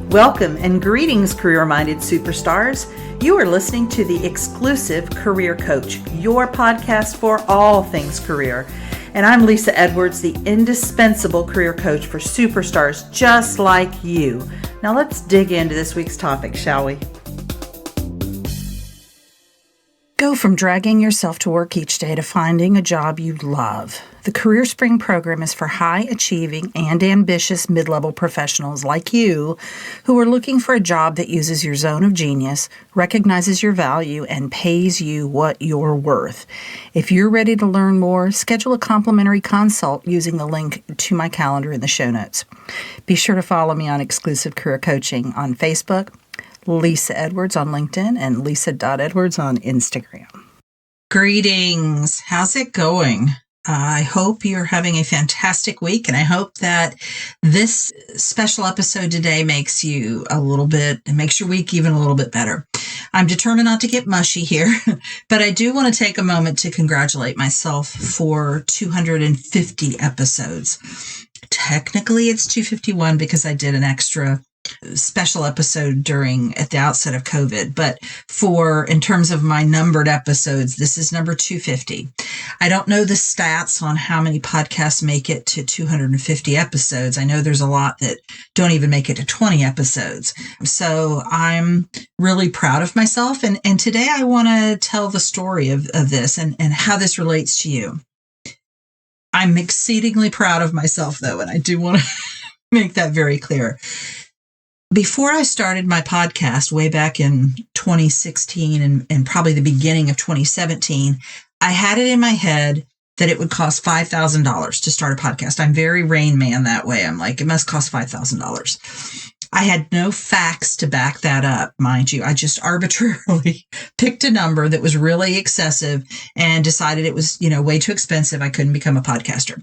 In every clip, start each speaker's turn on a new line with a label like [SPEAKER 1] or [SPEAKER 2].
[SPEAKER 1] Welcome and greetings, career-minded superstars. You are listening to the exclusive Career Coach, your podcast for all things career. And I'm Lisa Edwards, the indispensable career coach for superstars just like you. Now let's dig into this week's topic, shall we? Go from dragging yourself to work each day to finding a job you love. The Career Spring program is for high-achieving and ambitious mid-level professionals like you who are looking for a job that uses your zone of genius, recognizes your value, and pays you what you're worth. If you're ready to learn more, schedule a complimentary consult using the link to my calendar in the show notes. Be sure to follow me on Exclusive Career Coaching on Facebook, Lisa Edwards on LinkedIn, and Lisa.Edwards on Instagram. Greetings. How's it going? I hope you're having a fantastic week, and I hope that this special episode today makes your week even a little bit better. I'm determined not to get mushy here, but I do want to take a moment to congratulate myself for 250 episodes. Technically, it's 251 because I did an extra special episode at the outset of COVID, but in terms of my numbered episodes, this is number 250. I don't know the stats on how many podcasts make it to 250 episodes. I know there's a lot that don't even make it to 20 episodes. So I'm really proud of myself. And today I want to tell the story of this and how this relates to you. I'm exceedingly proud of myself though, and I do want to make that very clear. Before I started my podcast way back in 2016 and probably the beginning of 2017, I had it in my head that it would cost $5,000 to start a podcast. I'm very Rain Man that way. I'm like, it must cost $5,000. I had no facts to back that up, mind you. I just arbitrarily picked a number that was really excessive and decided it was, way too expensive. I couldn't become a podcaster.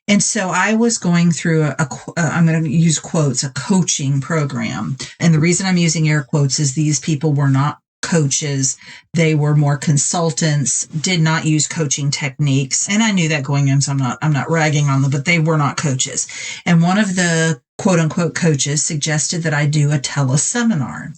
[SPEAKER 1] And so I was going through I'm going to use quotes, a coaching program. And the reason I'm using air quotes is these people were not coaches. They were more consultants, did not use coaching techniques. And I knew that going in, so I'm not ragging on them, but they were not coaches. And one of the quote unquote coaches suggested that I do a teleseminar.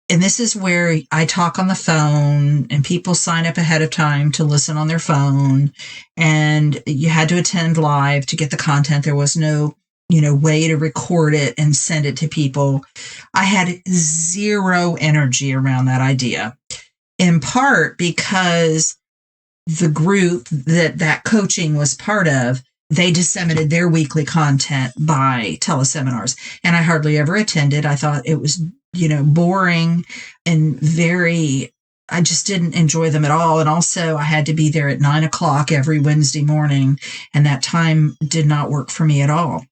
[SPEAKER 1] And this is where I talk on the phone and people sign up ahead of time to listen on their phone. And you had to attend live to get the content. There was no, way to record it and send it to people. I had zero energy around that idea, in part because the group that coaching was part of, they disseminated their weekly content by teleseminars. And I hardly ever attended. I thought it was boring and I just didn't enjoy them at all. And also I had to be there at 9:00 every Wednesday morning, and that time did not work for me at all.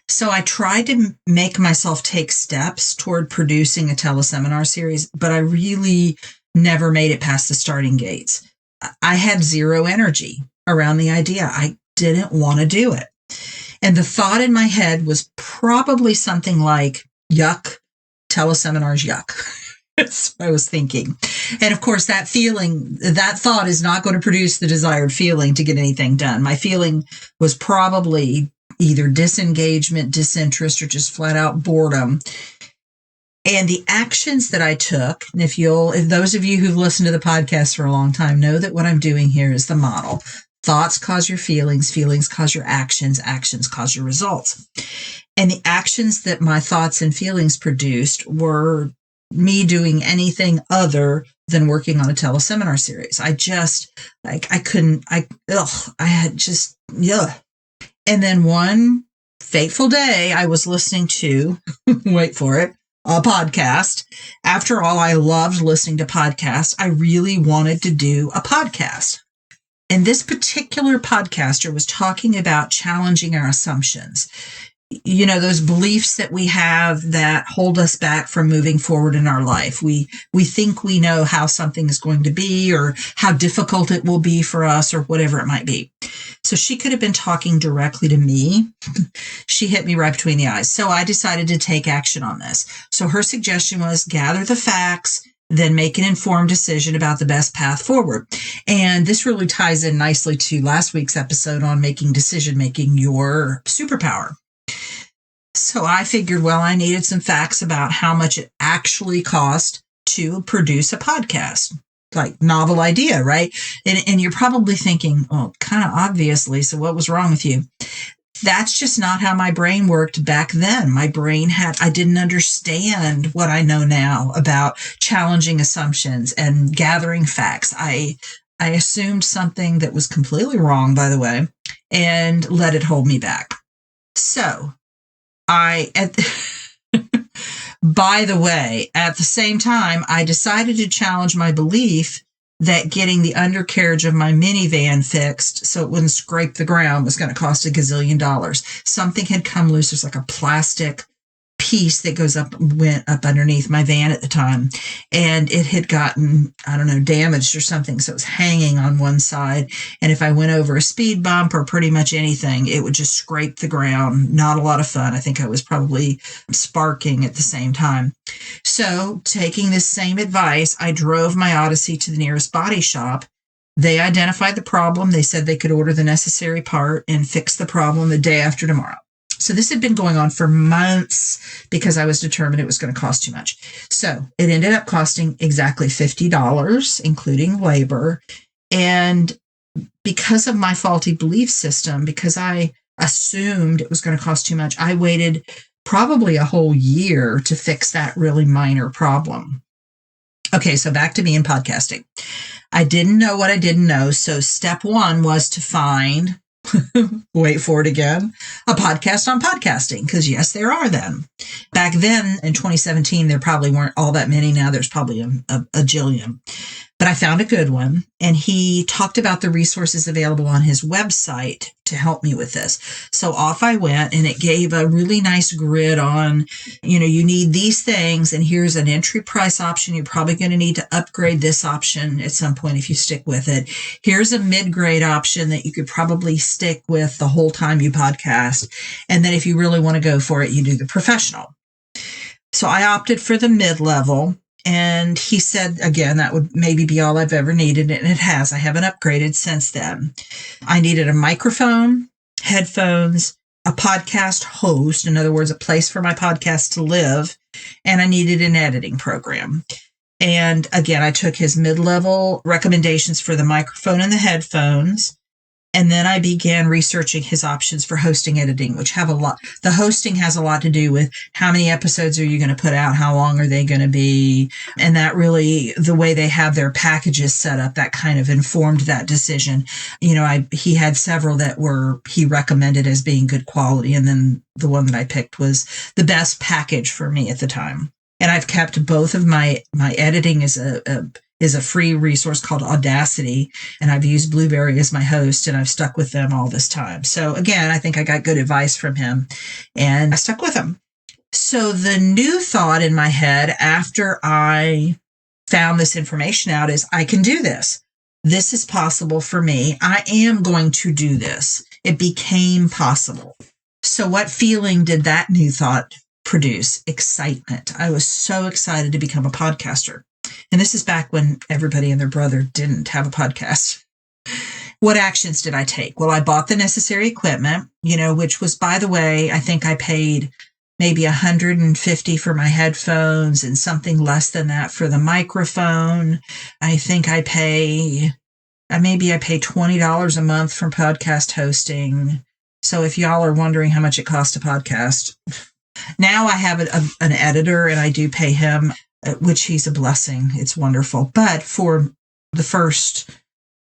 [SPEAKER 1] So I tried to make myself take steps toward producing a teleseminar series, but I really never made it past the starting gates. I had zero energy around the idea. I didn't want to do it. And the thought in my head was probably something like, yuck, teleseminars, yuck. That's what I was thinking. And of course, that thought is not going to produce the desired feeling to get anything done. My feeling was probably either disengagement, disinterest, or just flat out boredom. And the actions that I took, and if those of you who've listened to the podcast for a long time know that what I'm doing here is the model. Thoughts cause your feelings, feelings cause your actions, actions cause your results. And the actions that my thoughts and feelings produced were me doing anything other than working on a teleseminar series. And then one fateful day, I was listening to, wait for it, a podcast. After all, I loved listening to podcasts. I really wanted to do a podcast. And this particular podcaster was talking about challenging our assumptions. Those beliefs that we have that hold us back from moving forward in our life. We think we know how something is going to be or how difficult it will be for us or whatever it might be. So she could have been talking directly to me. She hit me right between the eyes. So I decided to take action on this. So her suggestion was gather the facts, then make an informed decision about the best path forward. And this really ties in nicely to last week's episode on making decision-making your superpower. So I figured, well, I needed some facts about how much it actually cost to produce a podcast. Like, novel idea, right? And you're probably thinking, oh, kind of obviously, so what was wrong with you? That's just not how my brain worked back then. My brain I didn't understand what I know now about challenging assumptions and gathering facts. I assumed something that was completely wrong, by the way, and let it hold me back. So by the way, at the same time, I decided to challenge my belief that getting the undercarriage of my minivan fixed so it wouldn't scrape the ground was going to cost $1 gazillion. Something had come loose. There's like a plastic piece that went up underneath my van at the time, and it had gotten, I don't know, damaged or something. So it was hanging on one side. And if I went over a speed bump or pretty much anything, it would just scrape the ground. Not a lot of fun. I think I was probably sparking at the same time. So taking this same advice, I drove my Odyssey to the nearest body shop. They identified the problem. They said they could order the necessary part and fix the problem the day after tomorrow. So this had been going on for months because I was determined it was going to cost too much. So it ended up costing exactly $50, including labor. And because of my faulty belief system, because I assumed it was going to cost too much, I waited probably a whole year to fix that really minor problem. Okay, so back to me in podcasting. I didn't know what I didn't know. So step one was to find, wait for it again, a podcast on podcasting, because yes, there are them. Back then in 2017, there probably weren't all that many. Now there's probably a jillion. But I found a good one, and he talked about the resources available on his website to help me with this. So off I went, and it gave a really nice grid on, you need these things, and here's an entry price option. You're probably going to need to upgrade this option at some point if you stick with it. Here's a mid-grade option that you could probably stick with the whole time you podcast. And then if you really want to go for it, you do the professional. So I opted for the mid-level. And he said, again, that would maybe be all I've ever needed. And it has. I haven't upgraded since then. I needed a microphone, headphones, a podcast host, in other words, a place for my podcast to live. And I needed an editing program. And again, I took his mid-level recommendations for the microphone and the headphones. And then I began researching his options for hosting editing, which the hosting has a lot to do with how many episodes are you going to put out? How long are they going to be? And that really, the way they have their packages set up, that kind of informed that decision. He had several that he recommended as being good quality. And then the one that I picked was the best package for me at the time. And I've kept both of my editing is a free resource called Audacity. And I've used Blueberry as my host, and I've stuck with them all this time. So again, I think I got good advice from him, and I stuck with him. So the new thought in my head after I found this information out is, I can do this. This is possible for me. I am going to do this. It became possible. So what feeling did that new thought produce? Excitement. I was so excited to become a podcaster. And this is back when everybody and their brother didn't have a podcast. What actions did I take? Well, I bought the necessary equipment, which was, by the way, I think I paid maybe $150 for my headphones and something less than that for the microphone. I think I pay $20 a month for podcast hosting. So if y'all are wondering how much it costs to podcast, now I have an editor, and I do pay him, which he's a blessing. It's wonderful. But for the first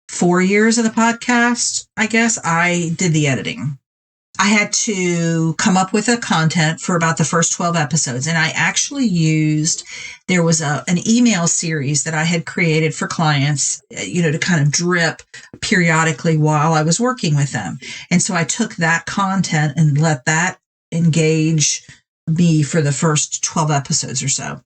[SPEAKER 1] 4 years of the podcast, I guess, I did the editing. I had to come up with a content for about the first 12 episodes. And I actually there was an email series that I had created for clients, to kind of drip periodically while I was working with them. And so I took that content and let that engage me for the first 12 episodes or so.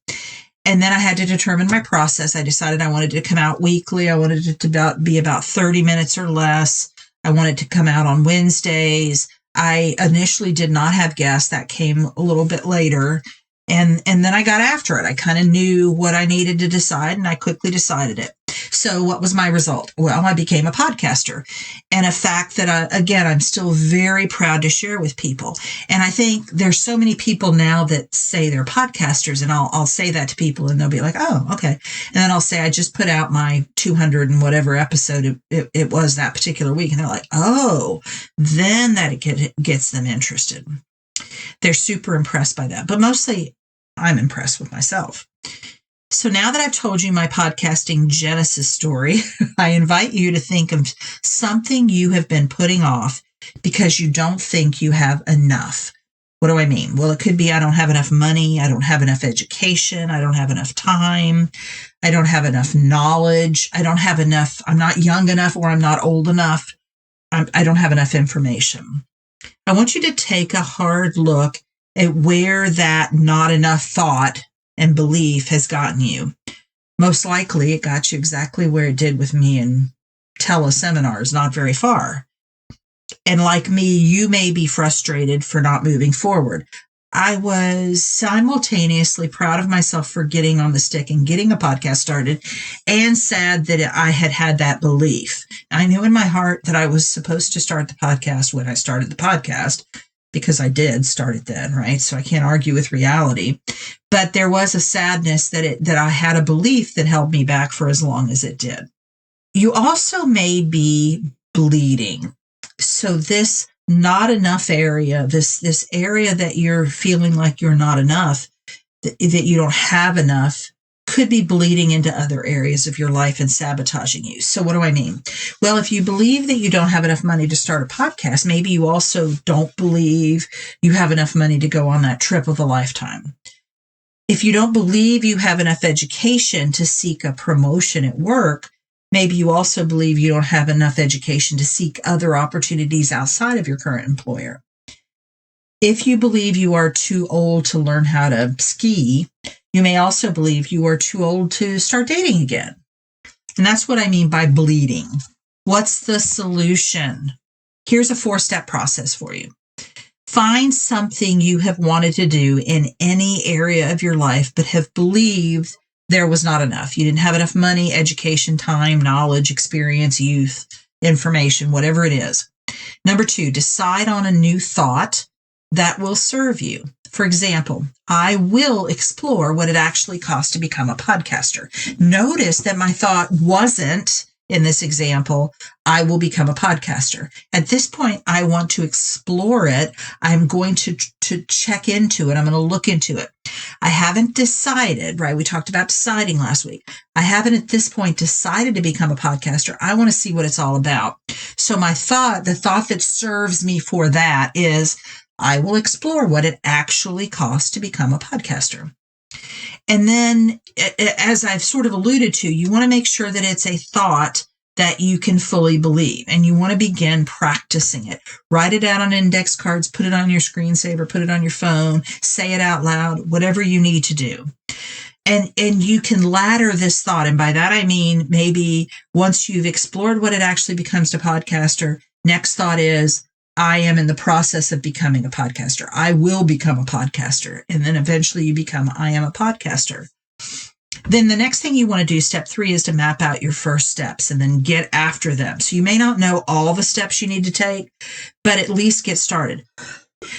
[SPEAKER 1] And then I had to determine my process. I decided I wanted it to come out weekly. I wanted it to be about 30 minutes or less. I wanted to come out on Wednesdays. I initially did not have guests. That came a little bit later. And then I got after it. I kind of knew what I needed to decide, and I quickly decided it. So what was my result? Well, I became a podcaster, and a fact that I'm still very proud to share with people. And I think there's so many people now that say they're podcasters, and I'll say that to people and they'll be like, oh, okay. And then I'll say, I just put out my 200 and whatever episode it was that particular week. And they're like, oh, then that gets them interested. They're super impressed by that, but mostly I'm impressed with myself. So now that I've told you my podcasting genesis story, I invite you to think of something you have been putting off because you don't think you have enough. What do I mean? Well, it could be I don't have enough money, I don't have enough education, I don't have enough time, I don't have enough knowledge, I don't have enough, I'm not young enough or I'm not old enough, I don't have enough information. I want you to take a hard look at where that not enough thought and belief has gotten you. Most likely it got you exactly where it did with me in teleseminars, not very far. And like me, you may be frustrated for not moving forward. I was simultaneously proud of myself for getting on the stick and getting a podcast started, and sad that I had that belief. I knew in my heart that I was supposed to start the podcast when I started the podcast, because I did start it then, right? So I can't argue with reality. But there was a sadness that I had a belief that held me back for as long as it did. You also may be bleeding. So this not enough area, this area that you're feeling like you're not enough, that you don't have enough, could be bleeding into other areas of your life and sabotaging you. So what do I mean? Well, if you believe that you don't have enough money to start a podcast, maybe you also don't believe you have enough money to go on that trip of a lifetime. If you don't believe you have enough education to seek a promotion at work, maybe you also believe you don't have enough education to seek other opportunities outside of your current employer. If you believe you are too old to learn how to ski, you may also believe you are too old to start dating again. And that's what I mean by bleeding. What's the solution? Here's a 4-step process for you. Find something you have wanted to do in any area of your life, but have believed there was not enough. You didn't have enough money, education, time, knowledge, experience, youth, information, whatever it is. Number 2, decide on a new thought that will serve you. For example, I will explore what it actually costs to become a podcaster. Notice that my thought wasn't, in this example, I will become a podcaster. At this point, I want to explore it. I'm going to check into it. I'm going to look into it. I haven't decided, right? We talked about deciding last week. I haven't at this point decided to become a podcaster. I want to see what it's all about. So the thought that serves me for that is, I will explore what it actually costs to become a podcaster. And then, as I've sort of alluded to, you want to make sure that it's a thought that you can fully believe, and you want to begin practicing it. Write it out on index cards, put it on your screensaver, put it on your phone, say it out loud, whatever you need to do. And you can ladder this thought. And by that, I mean, maybe once you've explored what it actually becomes to podcaster, next thought is, I am in the process of becoming a podcaster. I will become a podcaster. And then eventually you become, I am a podcaster. Then the next thing you want to do, step 3, is to map out your first steps and then get after them. So you may not know all the steps you need to take, but at least get started.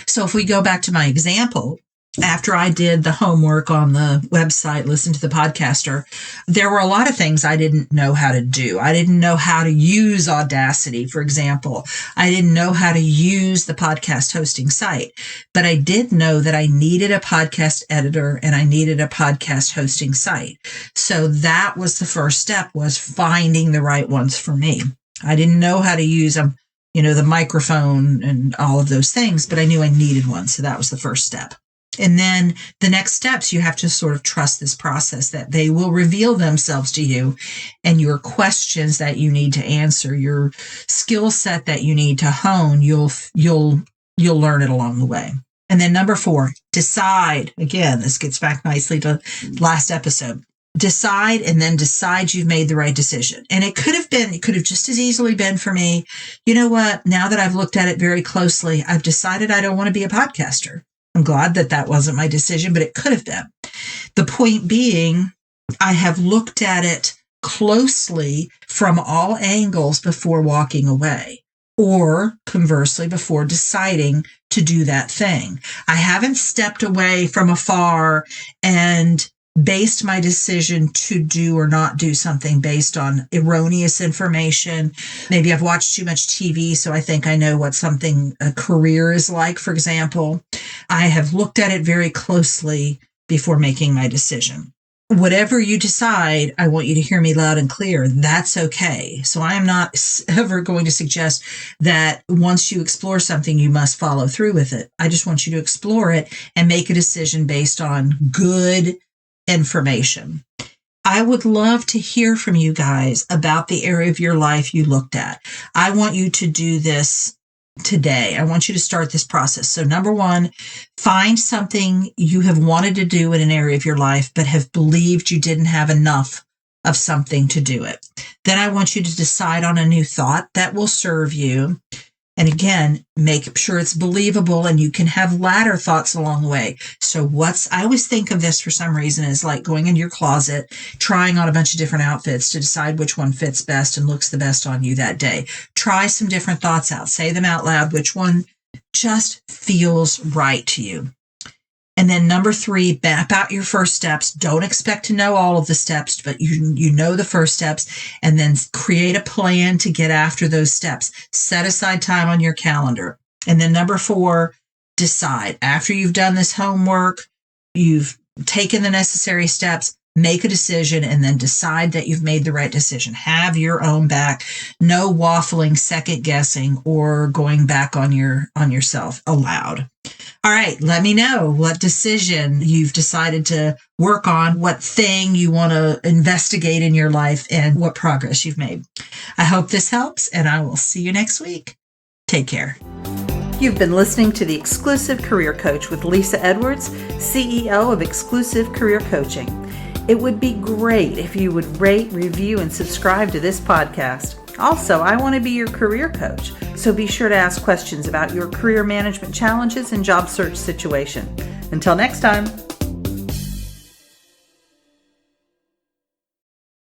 [SPEAKER 1] So if we go back to my example, after I did the homework on the website, listened to the podcaster, there were a lot of things I didn't know how to do. I didn't know how to use Audacity, for example. I didn't know how to use the podcast hosting site, but I did know that I needed a podcast editor and I needed a podcast hosting site. So that was the first step, was finding the right ones for me. I didn't know how to use them, the microphone and all of those things, but I knew I needed one. So that was the first step. And then the next steps, you have to sort of trust this process, that they will reveal themselves to you, and your questions that you need to answer, your skill set that you need to hone, you'll learn it along the way. And then number 4, decide. Again, this gets back nicely to last episode. Decide, and then decide you've made the right decision. And it could have just as easily been for me, you know what, now that I've looked at it very closely, I've decided I don't want to be a podcaster. I'm glad that wasn't my decision, but it could have been. The point being, I have looked at it closely from all angles before walking away, or conversely, before deciding to do that thing. I haven't stepped away from afar and based my decision to do or not do something based on erroneous information. Maybe I've watched too much TV, so I think I know what a career is like, for example. I have looked at it very closely before making my decision. Whatever you decide, I want you to hear me loud and clear. That's okay. So I am not ever going to suggest that once you explore something, you must follow through with it. I just want you to explore it and make a decision based on good information. I would love to hear from you guys about the area of your life you looked at. I want you to do this today. I want you to start this process. So number one, find something you have wanted to do in an area of your life, but have believed you didn't have enough of something to do it. Then I want you to decide on a new thought that will serve you. And again, make sure it's believable and you can have latter thoughts along the way. So I always think of this for some reason as like going into your closet, trying on a bunch of different outfits to decide which one fits best and looks the best on you that day. Try some different thoughts out, say them out loud, which one just feels right to you. And then number 3, map out your first steps. Don't expect to know all of the steps, but you know the first steps, and then create a plan to get after those steps. Set aside time on your calendar. And then number 4, decide. After you've done this homework, you've taken the necessary steps, make a decision, and then decide that you've made the right decision. Have your own back. No waffling, second guessing, or going back on yourself allowed. All right, let me know what decision you've decided to work on, what thing you want to investigate in your life, and what progress you've made. I hope this helps, and I will see you next week. Take care. You've been listening to The Exclusive Career Coach with Lisa Edwards, CEO of Exclusive Career Coaching. It would be great if you would rate, review, and subscribe to this podcast. Also, I want to be your career coach, so be sure to ask questions about your career management challenges and job search situation. Until next time.